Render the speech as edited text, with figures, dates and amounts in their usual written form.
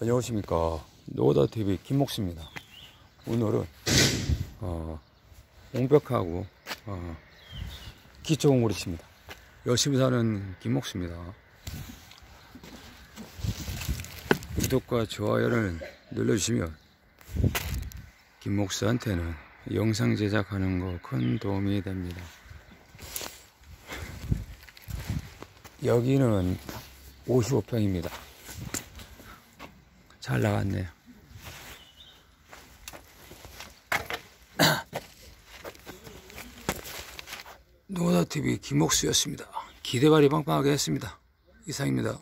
안녕하십니까. 노다TV 김목수입니다. 오늘은 옹벽하고 기초공구를 칩니다. 열심히 사는 김목수입니다. 구독과 좋아요를 눌러주시면 김목수한테는 영상 제작하는 거 큰 도움이 됩니다. 여기는 55평입니다. 잘 나갔네요. 노다TV 김목수였습니다. 기대발이 빵빵하게 했습니다. 이상입니다.